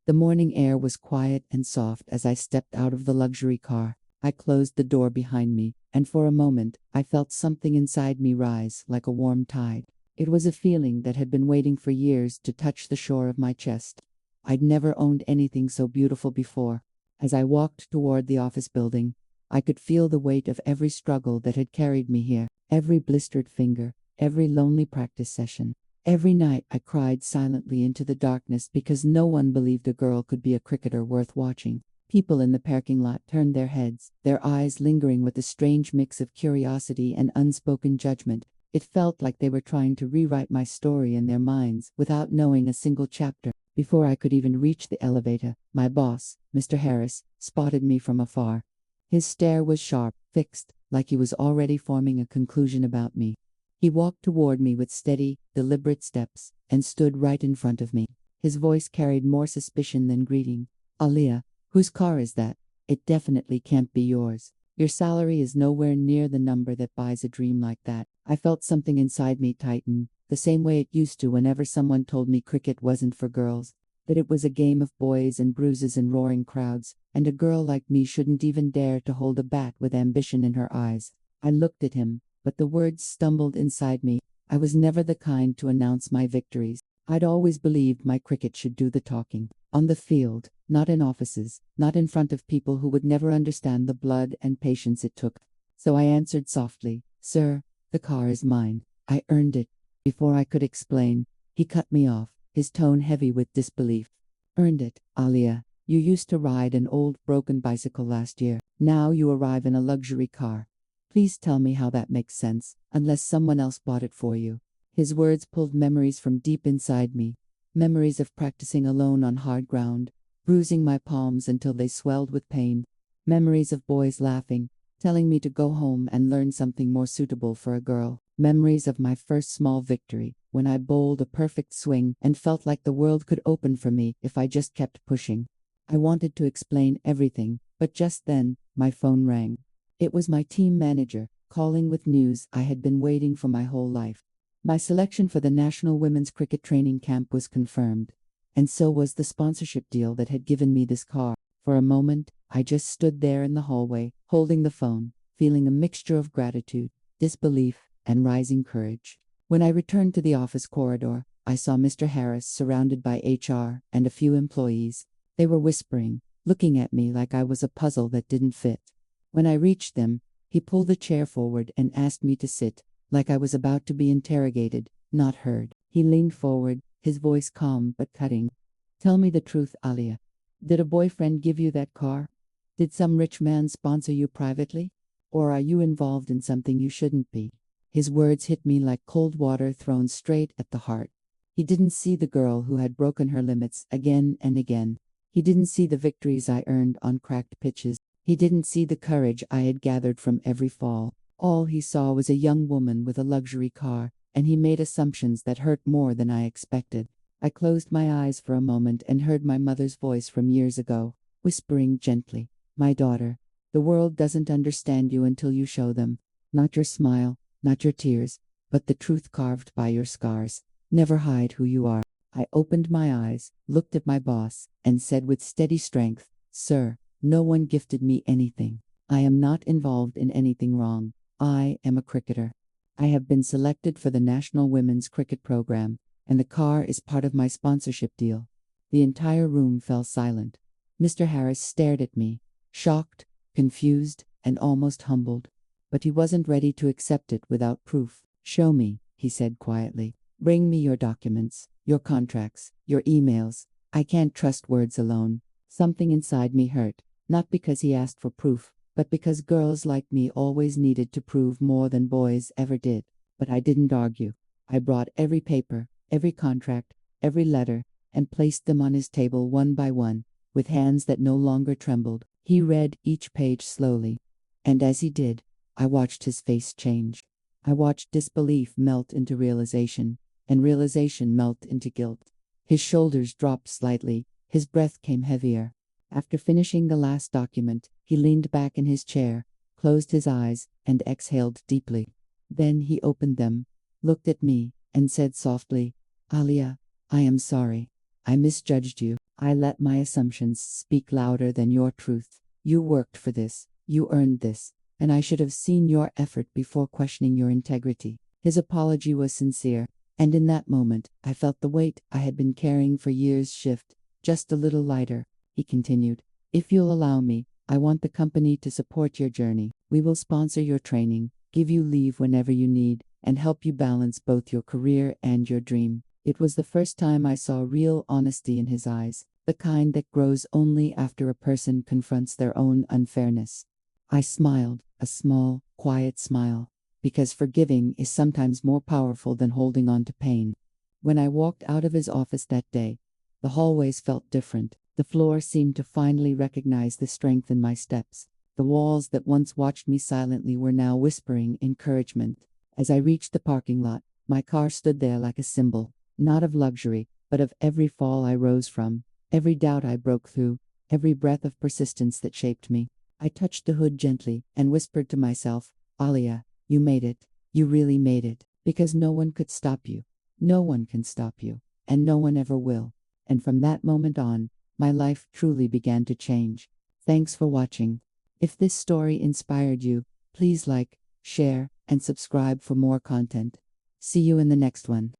The morning air was quiet and soft as I stepped out of the luxury car. I closed the door behind me, and for a moment, I felt something inside me rise like a warm tide. It was a feeling that had been waiting for years to touch the shore of my chest. I'd never owned anything so beautiful before. As I walked toward the office building, I could feel the weight of every struggle that had carried me here, every blistered finger, every lonely practice session. Every night I cried silently into the darkness because no one believed a girl could be a cricketer worth watching. People in the parking lot turned their heads, their eyes lingering with a strange mix of curiosity and unspoken judgment. It felt like they were trying to rewrite my story in their minds without knowing a single chapter. Before I could even reach the elevator, my boss, Mr. Harris, spotted me from afar. His stare was sharp, fixed, like he was already forming a conclusion about me. He walked toward me with steady, deliberate steps, and stood right in front of me. His voice carried more suspicion than greeting. "Aliyah, whose car is that? It definitely can't be yours. Your salary is nowhere near the number that buys a dream like that." I felt something inside me tighten, the same way it used to whenever someone told me cricket wasn't for girls, that it was a game of boys and bruises and roaring crowds, and a girl like me shouldn't even dare to hold a bat with ambition in her eyes. I looked at him, but the words stumbled inside me. I was never the kind to announce my victories. I'd always believed my cricket should do the talking. On the field, not in offices, not in front of people who would never understand the blood and patience it took. So I answered softly, "Sir, the car is mine. I earned it." Before I could explain, he cut me off, his tone heavy with disbelief. "Earned it, Aliyah. You used to ride an old broken bicycle last year. Now you arrive in a luxury car. Please tell me how that makes sense, unless someone else bought it for you." His words pulled memories from deep inside me, memories of practicing alone on hard ground, bruising my palms until they swelled with pain, memories of boys laughing, telling me to go home and learn something more suitable for a girl, memories of my first small victory, when I bowled a perfect swing and felt like the world could open for me if I just kept pushing. I wanted to explain everything, but just then, my phone rang. It was my team manager, calling with news I had been waiting for my whole life. My selection for the National Women's Cricket Training Camp was confirmed, and so was the sponsorship deal that had given me this car. For a moment, I just stood there in the hallway, holding the phone, feeling a mixture of gratitude, disbelief, and rising courage. When I returned to the office corridor, I saw Mr. Harris surrounded by HR and a few employees. They were whispering, looking at me like I was a puzzle that didn't fit. When I reached them, he pulled the chair forward and asked me to sit, like I was about to be interrogated, not heard. He leaned forward, his voice calm but cutting. "Tell me the truth, Aliyah. Did a boyfriend give you that car? Did some rich man sponsor you privately? Or are you involved in something you shouldn't be?" His words hit me like cold water thrown straight at the heart. He didn't see the girl who had broken her limits again and again. He didn't see the victories I earned on cracked pitches. He didn't see the courage I had gathered from every fall. All he saw was a young woman with a luxury car, and he made assumptions that hurt more than I expected. I closed my eyes for a moment and heard my mother's voice from years ago, whispering gently, "My daughter, the world doesn't understand you until you show them. Not your smile, not your tears, but the truth carved by your scars. Never hide who you are." I opened my eyes, looked at my boss, and said with steady strength, "Sir, no one gifted me anything. I am not involved in anything wrong. I am a cricketer. I have been selected for the National Women's Cricket Program, and the car is part of my sponsorship deal." The entire room fell silent. Mr. Harris stared at me, shocked, confused, and almost humbled. But he wasn't ready to accept it without proof. "Show me," he said quietly. "Bring me your documents, your contracts, your emails. I can't trust words alone." Something inside me hurt, not because he asked for proof, but because girls like me always needed to prove more than boys ever did. But I didn't argue. I brought every paper, every contract, every letter, and placed them on his table one by one, with hands that no longer trembled. He read each page slowly, and as he did, I watched his face change. I watched disbelief melt into realization, and realization melt into guilt. His shoulders dropped slightly, his breath came heavier. After finishing the last document, he leaned back in his chair, closed his eyes, and exhaled deeply. Then he opened them, looked at me, and said softly, "Aliyah, I am sorry. I misjudged you. I let my assumptions speak louder than your truth. You worked for this, you earned this, and I should have seen your effort before questioning your integrity. His apology was sincere, and in that moment, I felt the weight I had been carrying for years shift just a little lighter. He continued, "If you'll allow me, I want the company to support your journey. We will sponsor your training, give you leave whenever you need, and help you balance both your career and your dream." It was the first time I saw real honesty in his eyes, the kind that grows only after a person confronts their own unfairness. I smiled, a small, quiet smile, because forgiving is sometimes more powerful than holding on to pain. When I walked out of his office that day, the hallways felt different. The floor seemed to finally recognize the strength in my steps. The walls that once watched me silently were now whispering encouragement. As I reached the parking lot, my car stood there like a symbol, not of luxury, but of every fall I rose from, every doubt I broke through, every breath of persistence that shaped me. I touched the hood gently and whispered to myself, "Alia, you made it. You really made it. Because no one could stop you. No one can stop you. And no one ever will." And from that moment on, my life truly began to change. Thanks for watching. If this story inspired you, please like, share, and subscribe for more content. See you in the next one.